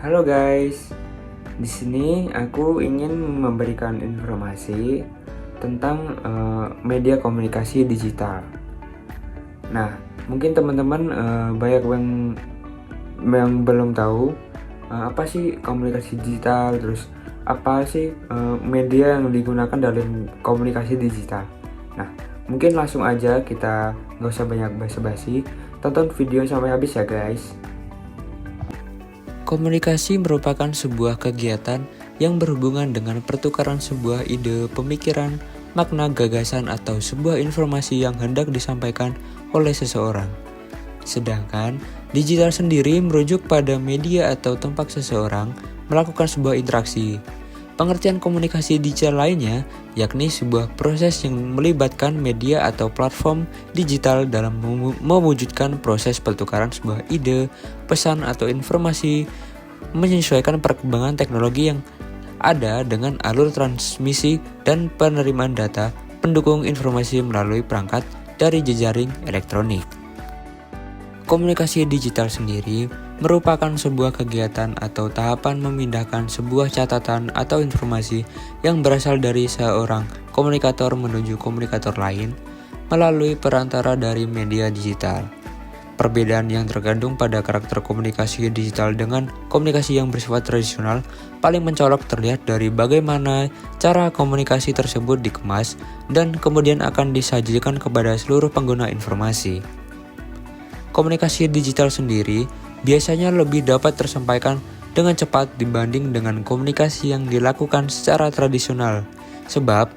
Halo guys, di sini aku ingin memberikan informasi tentang media komunikasi digital. Nah, mungkin teman-teman banyak yang belum tahu apa sih komunikasi digital, terus apa sih media yang digunakan dalam komunikasi digital. Nah, mungkin langsung aja, kita nggak usah banyak basa-basi, tonton video sampai habis ya guys. Komunikasi merupakan sebuah kegiatan yang berhubungan dengan pertukaran sebuah ide, pemikiran, makna, gagasan, atau sebuah informasi yang hendak disampaikan oleh seseorang. Sedangkan digital sendiri merujuk pada media atau tempat seseorang melakukan sebuah interaksi. Pengertian komunikasi digital lainnya yakni sebuah proses yang melibatkan media atau platform digital dalam mewujudkan proses pertukaran sebuah ide, pesan, atau informasi menyesuaikan perkembangan teknologi yang ada dengan alur transmisi dan penerimaan data pendukung informasi melalui perangkat dari jejaring elektronik. Komunikasi digital sendiri merupakan sebuah kegiatan atau tahapan memindahkan sebuah catatan atau informasi yang berasal dari seorang komunikator menuju komunikator lain melalui perantara dari media digital. Perbedaan yang tergantung pada karakter komunikasi digital dengan komunikasi yang bersifat tradisional paling mencolok terlihat dari bagaimana cara komunikasi tersebut dikemas dan kemudian akan disajikan kepada seluruh pengguna informasi. Komunikasi digital sendiri biasanya lebih dapat tersampaikan dengan cepat dibanding dengan komunikasi yang dilakukan secara tradisional, sebab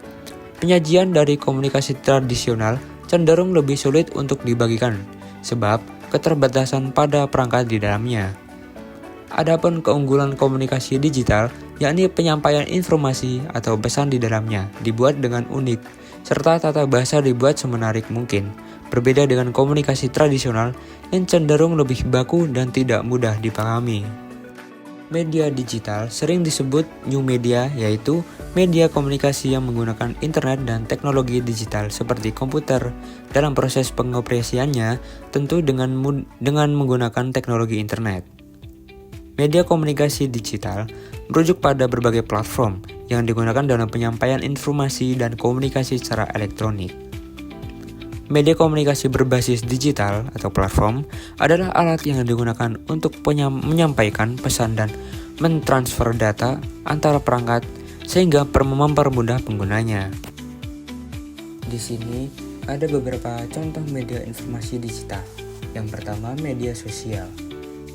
penyajian dari komunikasi tradisional cenderung lebih sulit untuk dibagikan, sebab keterbatasan pada perangkat di dalamnya. Adapun keunggulan komunikasi digital, yakni penyampaian informasi atau pesan di dalamnya dibuat dengan unik, serta tata bahasa dibuat semenarik mungkin. Berbeda dengan komunikasi tradisional yang cenderung lebih baku dan tidak mudah dipahami. Media digital sering disebut new media, yaitu media komunikasi yang menggunakan internet dan teknologi digital seperti komputer. Dalam proses pengoperasiannya, tentu dengan menggunakan teknologi internet. Media komunikasi digital merujuk pada berbagai platform yang digunakan dalam penyampaian informasi dan komunikasi secara elektronik. Media komunikasi berbasis digital atau platform adalah alat yang digunakan untuk menyampaikan pesan dan mentransfer data antara perangkat sehingga mempermudah penggunanya. Di sini ada beberapa contoh media informasi digital. Yang pertama, media sosial.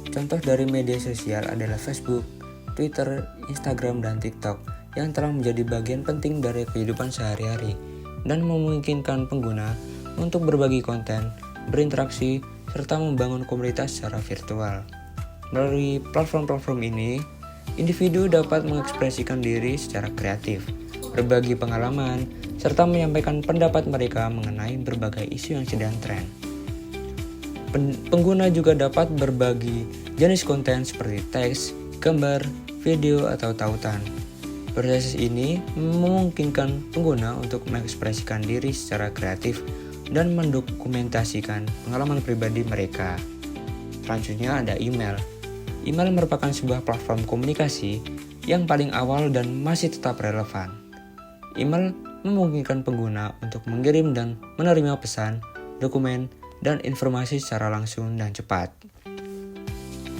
Contoh dari media sosial adalah Facebook, Twitter, Instagram, dan TikTok yang telah menjadi bagian penting dari kehidupan sehari-hari dan memungkinkan pengguna untuk berbagi konten, berinteraksi, serta membangun komunitas secara virtual. Melalui platform-platform ini, individu dapat mengekspresikan diri secara kreatif, berbagi pengalaman, serta menyampaikan pendapat mereka mengenai berbagai isu yang sedang tren. Pengguna juga dapat berbagi jenis konten seperti teks, gambar, video, atau tautan. Proses ini memungkinkan pengguna untuk mengekspresikan diri secara kreatif dan mendokumentasikan pengalaman pribadi mereka. Selanjutnya ada email. Email merupakan sebuah platform komunikasi yang paling awal dan masih tetap relevan. Email memungkinkan pengguna untuk mengirim dan menerima pesan, dokumen, dan informasi secara langsung dan cepat.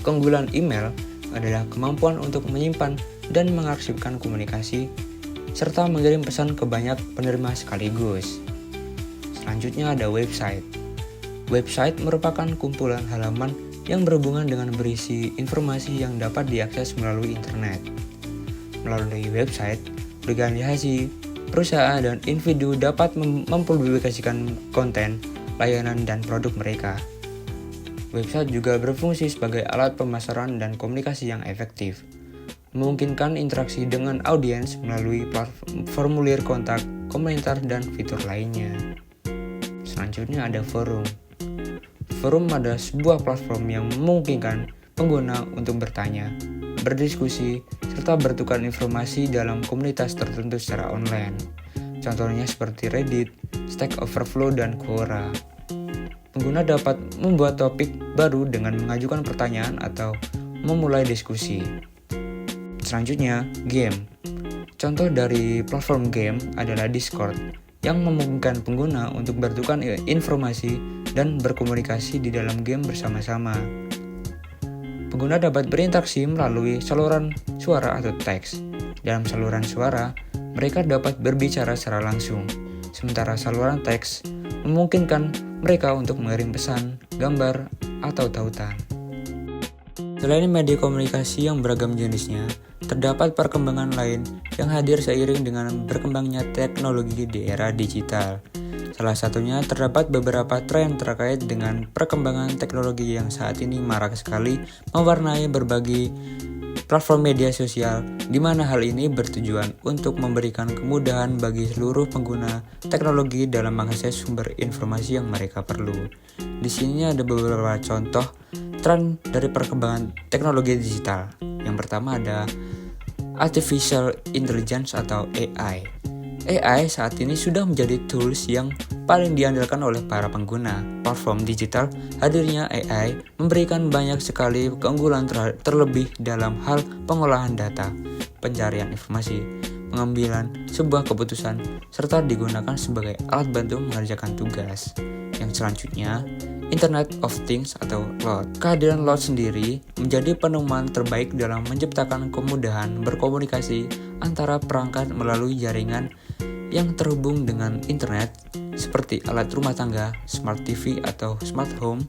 Keunggulan email adalah kemampuan untuk menyimpan dan mengarsipkan komunikasi, serta mengirim pesan ke banyak penerima sekaligus. Selanjutnya ada website. Website merupakan kumpulan halaman yang berhubungan dengan berisi informasi yang dapat diakses melalui internet. Melalui website, organisasi, perusahaan, dan individu dapat mempublikasikan konten, layanan, dan produk mereka. Website juga berfungsi sebagai alat pemasaran dan komunikasi yang efektif, memungkinkan interaksi dengan audiens melalui formulir kontak, komentar, dan fitur lainnya. Selanjutnya ada forum. Forum adalah sebuah platform yang memungkinkan pengguna untuk bertanya, berdiskusi, serta bertukar informasi dalam komunitas tertentu secara online. Contohnya seperti Reddit, Stack Overflow, dan Quora. Pengguna dapat membuat topik baru dengan mengajukan pertanyaan atau memulai diskusi. Selanjutnya, game. Contoh dari platform game adalah Discord yang memungkinkan pengguna untuk bertukar informasi dan berkomunikasi di dalam game bersama-sama. Pengguna dapat berinteraksi melalui saluran suara atau teks. Dalam saluran suara, mereka dapat berbicara secara langsung, sementara saluran teks memungkinkan mereka untuk mengirim pesan, gambar, atau tautan. Selain media komunikasi yang beragam jenisnya, terdapat perkembangan lain yang hadir seiring dengan berkembangnya teknologi di era digital. Salah satunya terdapat beberapa tren terkait dengan perkembangan teknologi yang saat ini marak sekali mewarnai berbagai platform media sosial, di mana hal ini bertujuan untuk memberikan kemudahan bagi seluruh pengguna teknologi dalam mengakses sumber informasi yang mereka perlu. Di sini ada beberapa contoh tren dari perkembangan teknologi digital. Yang pertama ada Artificial Intelligence atau AI. AI saat ini sudah menjadi tools yang paling diandalkan oleh para pengguna platform digital. Hadirnya AI memberikan banyak sekali keunggulan terlebih dalam hal pengolahan data, pencarian informasi, pengambilan sebuah keputusan, serta digunakan sebagai alat bantu mengerjakan tugas. Yang selanjutnya, Internet of Things atau cloud. Kehadiran cloud sendiri menjadi penemuan terbaik dalam menciptakan kemudahan berkomunikasi antara perangkat melalui jaringan yang terhubung dengan internet seperti alat rumah tangga, smart TV atau smart home,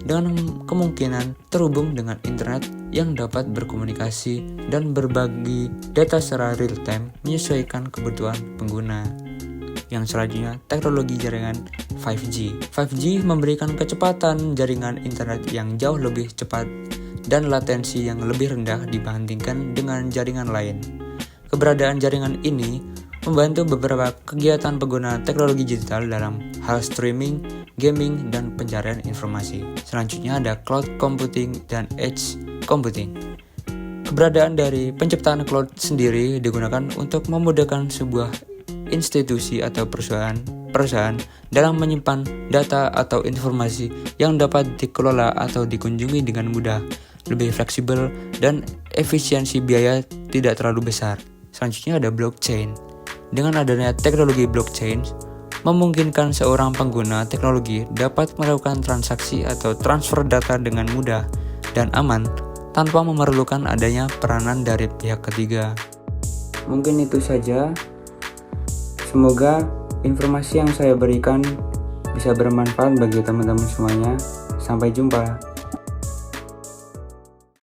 dengan kemungkinan terhubung dengan internet yang dapat berkomunikasi dan berbagi data secara real time menyesuaikan kebutuhan pengguna. Yang selanjutnya, teknologi jaringan 5G. 5G memberikan kecepatan jaringan internet yang jauh lebih cepat dan latensi yang lebih rendah dibandingkan dengan jaringan lain. Keberadaan jaringan ini membantu beberapa kegiatan pengguna teknologi digital dalam hal streaming, gaming, dan pencarian informasi. Selanjutnya ada cloud computing dan edge computing. Keberadaan dari penciptaan cloud sendiri digunakan untuk memudahkan sebuah institusi atau perusahaan dalam menyimpan data atau informasi yang dapat dikelola atau dikunjungi dengan mudah, lebih fleksibel, dan efisiensi biaya tidak terlalu besar. Selanjutnya ada blockchain. Dengan adanya teknologi blockchain, memungkinkan seorang pengguna teknologi dapat melakukan transaksi atau transfer data dengan mudah dan aman tanpa memerlukan adanya peranan dari pihak ketiga. Mungkin itu saja. Semoga informasi yang saya berikan bisa bermanfaat bagi teman-teman semuanya. Sampai jumpa.